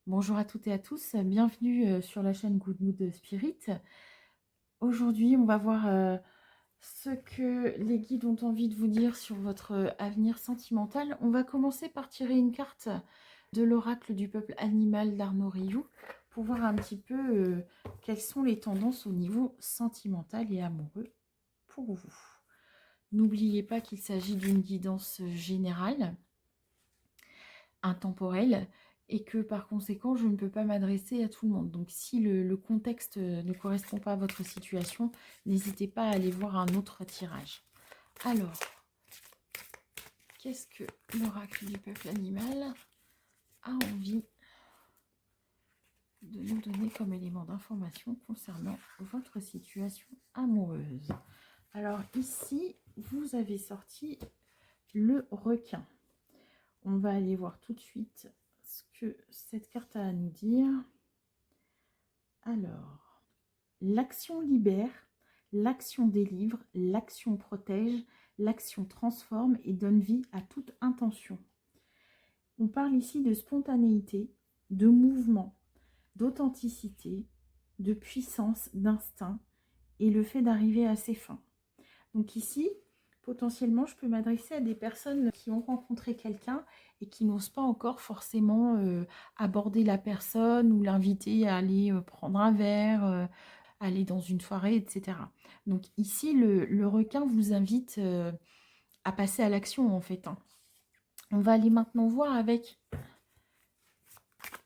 Bonjour à toutes et à tous, bienvenue sur la chaîne Good Mood Spirit. Aujourd'hui, on va voir ce que les guides ont envie de vous dire sur votre avenir sentimental. On va commencer par tirer une carte de l'oracle du peuple animal d'Arnaud Rioux pour voir un petit peu quelles sont les tendances au niveau sentimental et amoureux pour vous. N'oubliez pas qu'il s'agit d'une guidance générale, intemporelle, et que par conséquent, je ne peux pas m'adresser à tout le monde. Donc si le contexte ne correspond pas à votre situation, n'hésitez pas à aller voir un autre tirage. Alors, qu'est-ce que l'oracle du peuple animal a envie de nous donner comme élément d'information concernant votre situation amoureuse? Alors ici, vous avez sorti le requin. On va aller voir tout de suite ce que cette carte a à nous dire. Alors, l'action libère, l'action délivre, l'action protège, l'action transforme et donne vie à toute intention. On parle ici de spontanéité, de mouvement, d'authenticité, de puissance, d'instinct et le fait d'arriver à ses fins. Donc ici, potentiellement, je peux m'adresser à des personnes qui ont rencontré quelqu'un et qui n'osent pas encore forcément aborder la personne ou l'inviter à aller prendre un verre, aller dans une soirée, etc. Donc ici, le requin vous invite à passer à l'action, en fait. On va aller maintenant voir avec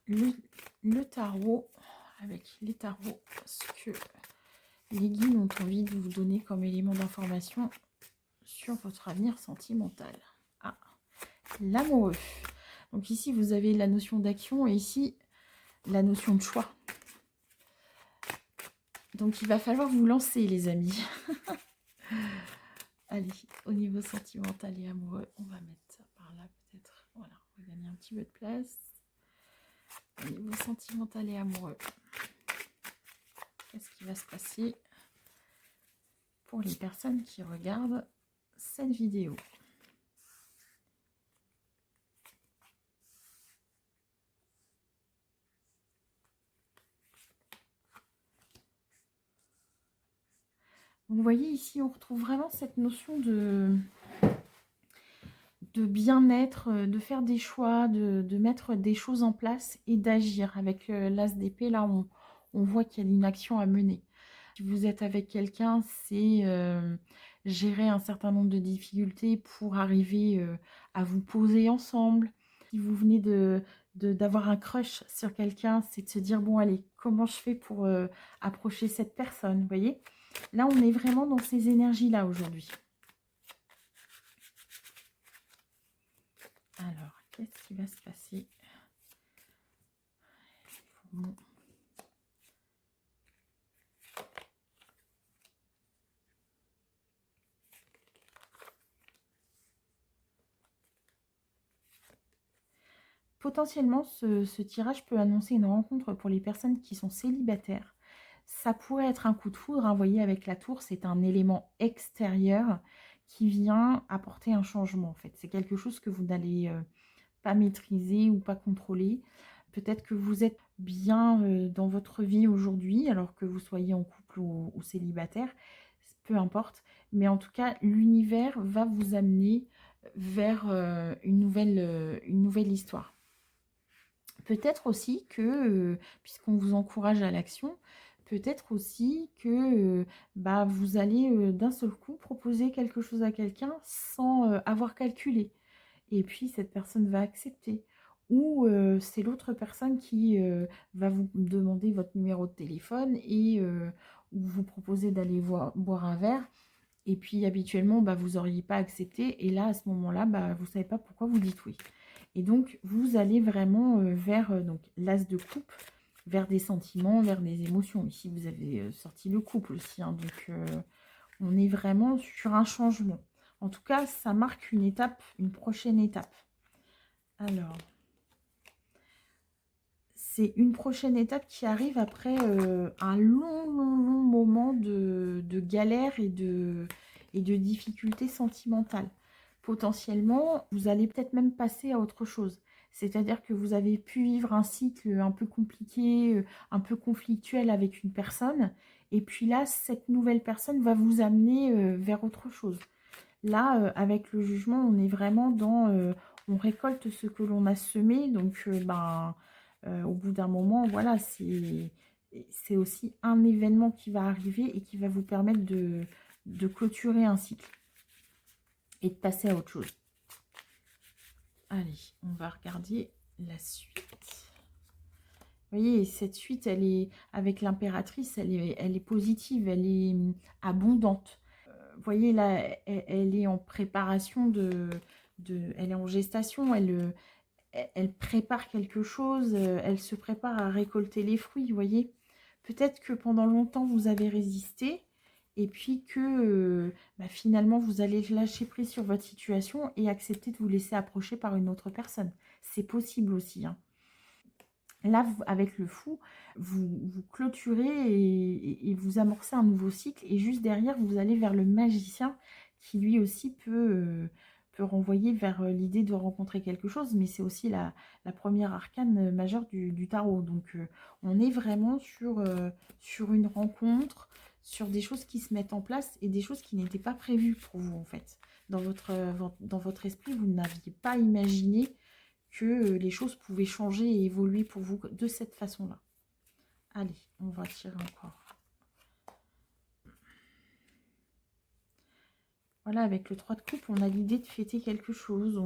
le tarot, avec les tarots, ce que les guides ont envie de vous donner comme élément d'information sur votre avenir sentimental. Ah, l'amoureux. Donc ici, vous avez la notion d'action et ici, la notion de choix. Donc il va falloir vous lancer, les amis. Allez, au niveau sentimental et amoureux, on va mettre ça par là peut-être. Voilà, on va gagner un petit peu de place. Au niveau sentimental et amoureux, qu'est-ce qui va se passer pour les personnes qui regardent cette vidéo? Vous voyez ici, on retrouve vraiment cette notion de bien-être, de faire des choix, de mettre des choses en place et d'agir. Avec l'as d'épée, là, on voit qu'il y a une action à mener. Si vous êtes avec quelqu'un, c'est gérer un certain nombre de difficultés pour arriver à vous poser ensemble. Si vous venez d'avoir un crush sur quelqu'un, c'est de se dire, bon, allez, comment je fais pour approcher cette personne, vous voyez? Là, on est vraiment dans ces énergies-là aujourd'hui. Alors, qu'est-ce qui va se passer? Bon. Potentiellement, ce tirage peut annoncer une rencontre pour les personnes qui sont célibataires. Ça pourrait être un coup de foudre, hein, vous voyez, avec la tour, c'est un élément extérieur qui vient apporter un changement, en fait. C'est quelque chose que vous n'allez pas maîtriser ou pas contrôler. Peut-être que vous êtes bien dans votre vie aujourd'hui, alors que vous soyez en couple ou célibataire, peu importe. Mais en tout cas, l'univers va vous amener vers une nouvelle histoire. Peut-être aussi que, puisqu'on vous encourage à l'action, peut-être aussi que vous allez d'un seul coup proposer quelque chose à quelqu'un sans avoir calculé. Et puis cette personne va accepter. Ou c'est l'autre personne qui va vous demander votre numéro de téléphone et vous proposer d'aller boire un verre. Et puis habituellement, vous n'auriez pas accepté. Et là, à ce moment-là, vous ne savez pas pourquoi vous dites oui. Et donc, vous allez vraiment vers donc l'as de coupe, vers des sentiments, vers des émotions. Ici, vous avez sorti le couple aussi. Hein, donc, on est vraiment sur un changement. En tout cas, ça marque une étape, une prochaine étape. Alors, c'est une prochaine étape qui arrive après un long moment de galère et de difficultés sentimentales. Potentiellement, vous allez peut-être même passer à autre chose. C'est-à-dire que vous avez pu vivre un cycle un peu compliqué, un peu conflictuel avec une personne. Et puis là, cette nouvelle personne va vous amener vers autre chose. Là, avec le jugement, on est vraiment dans... on récolte ce que l'on a semé. Donc, au bout d'un moment, voilà, c'est aussi un événement qui va arriver et qui va vous permettre de clôturer un cycle et de passer à autre chose. Allez, on va regarder la suite. Vous voyez, cette suite, elle est avec l'impératrice, elle est positive, elle est abondante. Vous voyez, là, elle est en préparation elle est en gestation, elle prépare quelque chose, elle se prépare à récolter les fruits, vous voyez. Peut-être que pendant longtemps, vous avez résisté, et puis que finalement, vous allez lâcher prise sur votre situation et accepter de vous laisser approcher par une autre personne. C'est possible aussi, hein. Là, avec le fou, vous clôturez et vous amorcez un nouveau cycle. Et juste derrière, vous allez vers le magicien qui lui aussi peut renvoyer vers l'idée de rencontrer quelque chose. Mais c'est aussi la première arcane majeure du tarot. Donc, on est vraiment sur une rencontre, sur des choses qui se mettent en place et des choses qui n'étaient pas prévues pour vous, en fait. Dans votre esprit, vous n'aviez pas imaginé que les choses pouvaient changer et évoluer pour vous de cette façon-là. Allez, on va tirer encore. Voilà, avec le 3 de coupe, on a l'idée de fêter quelque chose.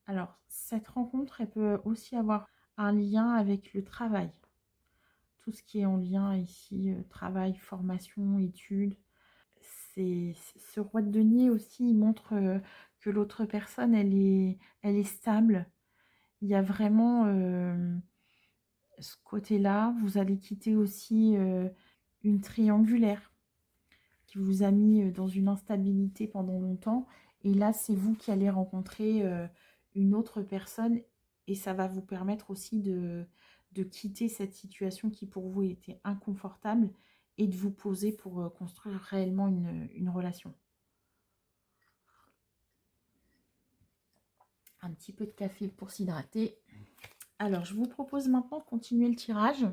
Alors, cette rencontre, elle peut aussi avoir un lien avec le travail. Tout ce qui est en lien ici, travail, formation, études. Ce roi de denier aussi, il montre que l'autre personne, elle est stable. Il y a vraiment ce côté-là. Vous allez quitter aussi une triangulaire qui vous a mis dans une instabilité pendant longtemps. Et là, c'est vous qui allez rencontrer une autre personne et ça va vous permettre aussi de quitter cette situation qui pour vous était inconfortable et de vous poser pour construire réellement une relation. Un petit peu de café pour s'hydrater. Alors, je vous propose maintenant de continuer le tirage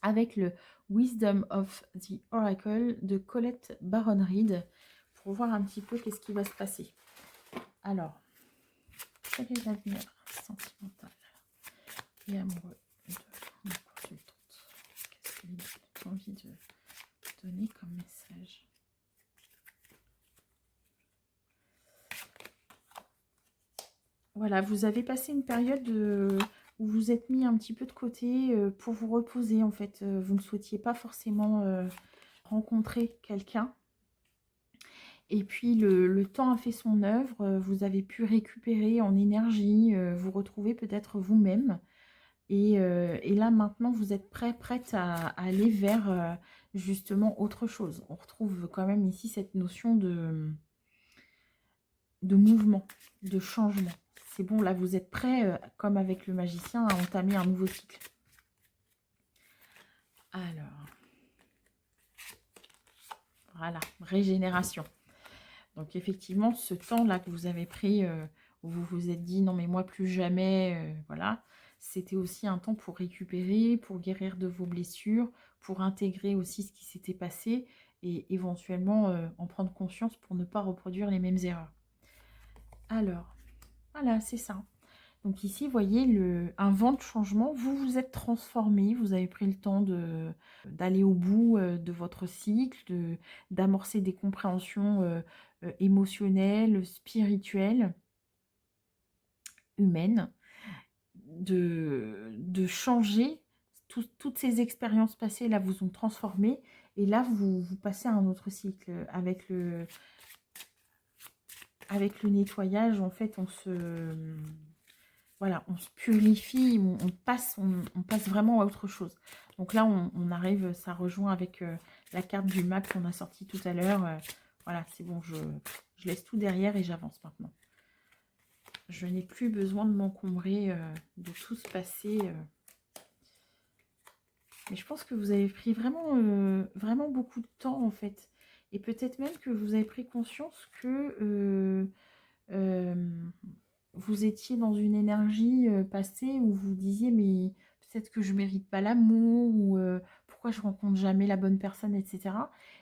avec le Wisdom of the Oracle de Colette Baron-Reid pour voir un petit peu qu'est-ce qui va se passer. Alors, quel est l'avenir sentimental et amoureux de ma consultante? Qu'est-ce qu'elle a envie de donner comme message? Voilà, vous avez passé une période où vous êtes mis un petit peu de côté pour vous reposer. En fait, vous ne souhaitiez pas forcément rencontrer quelqu'un. Et puis, le temps a fait son œuvre. Vous avez pu récupérer en énergie, vous retrouver peut-être vous-même. Et là, maintenant, vous êtes prête à aller vers justement autre chose. On retrouve quand même ici cette notion de mouvement, de changement. C'est bon, là, vous êtes prêt, comme avec le magicien, à entamer un nouveau cycle. Alors, voilà, régénération. Donc, effectivement, ce temps-là que vous avez pris, où vous vous êtes dit, non, mais moi, plus jamais, voilà, c'était aussi un temps pour récupérer, pour guérir de vos blessures, pour intégrer aussi ce qui s'était passé et éventuellement en prendre conscience pour ne pas reproduire les mêmes erreurs. Alors, voilà, c'est ça. Donc ici, vous voyez un vent de changement. Vous vous êtes transformé. Vous avez pris le temps d'aller au bout de votre cycle, d'amorcer des compréhensions émotionnelles, spirituelles, humaines, de changer. Toutes ces expériences passées, là, vous ont transformé. Et là, vous passez à un autre cycle. Avec le nettoyage, en fait, voilà, on se purifie, on passe vraiment à autre chose. Donc là, on arrive, ça rejoint avec la carte du map qu'on a sortie tout à l'heure. Voilà, c'est bon, je laisse tout derrière et j'avance maintenant. Je n'ai plus besoin de m'encombrer de tout ce passé. Mais je pense que vous avez pris vraiment, vraiment beaucoup de temps, en fait. Et peut-être même que vous avez pris conscience que vous étiez dans une énergie passée où vous disiez mais peut-être que je mérite pas l'amour ou pourquoi je rencontre jamais la bonne personne, etc.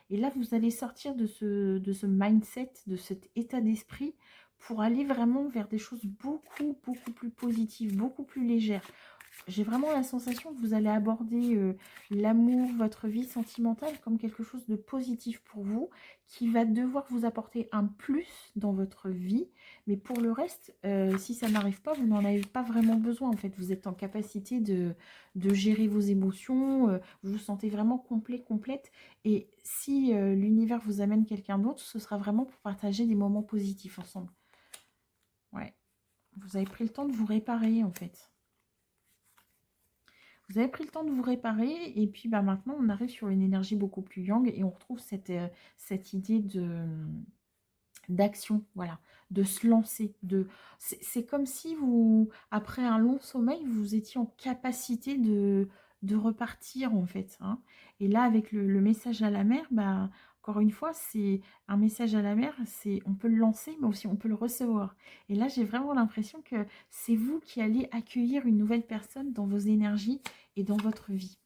Et là, vous allez sortir de ce mindset, de cet état d'esprit pour aller vraiment vers des choses beaucoup, beaucoup plus positives, beaucoup plus légères. J'ai vraiment la sensation que vous allez aborder l'amour, votre vie sentimentale comme quelque chose de positif pour vous, qui va devoir vous apporter un plus dans votre vie. Mais pour le reste, si ça n'arrive pas, vous n'en avez pas vraiment besoin. En fait, vous êtes en capacité de gérer vos émotions, vous vous sentez vraiment complet, complète. Et si l'univers vous amène quelqu'un d'autre, ce sera vraiment pour partager des moments positifs ensemble. Ouais, vous avez pris le temps de vous réparer en fait. Vous avez pris le temps de vous réparer et puis bah, maintenant on arrive sur une énergie beaucoup plus yang et on retrouve cette idée d'action, voilà, de se lancer. C'est comme si vous, après un long sommeil, vous étiez en capacité de repartir en fait, hein. Et là, avec le message à la mer, bah, encore une fois, c'est un message à la mer, c'est on peut le lancer, mais aussi on peut le recevoir. Et là, j'ai vraiment l'impression que c'est vous qui allez accueillir une nouvelle personne dans vos énergies et dans votre vie.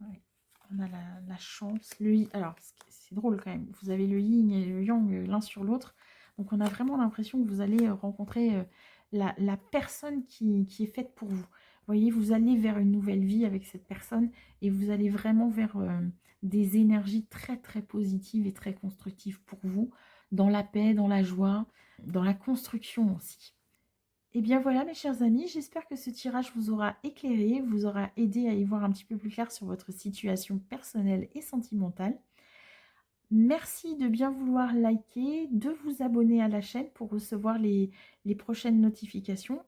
Ouais. On a la chance. Alors, c'est drôle quand même. Vous avez le yin et le yang l'un sur l'autre. Donc, on a vraiment l'impression que vous allez rencontrer la personne qui est faite pour vous. Vous voyez, vous allez vers une nouvelle vie avec cette personne et vous allez vraiment vers des énergies très, très positives et très constructives pour vous, dans la paix, dans la joie, dans la construction aussi. Et bien voilà mes chers amis, j'espère que ce tirage vous aura éclairé, vous aura aidé à y voir un petit peu plus clair sur votre situation personnelle et sentimentale. Merci de bien vouloir liker, de vous abonner à la chaîne pour recevoir les prochaines notifications.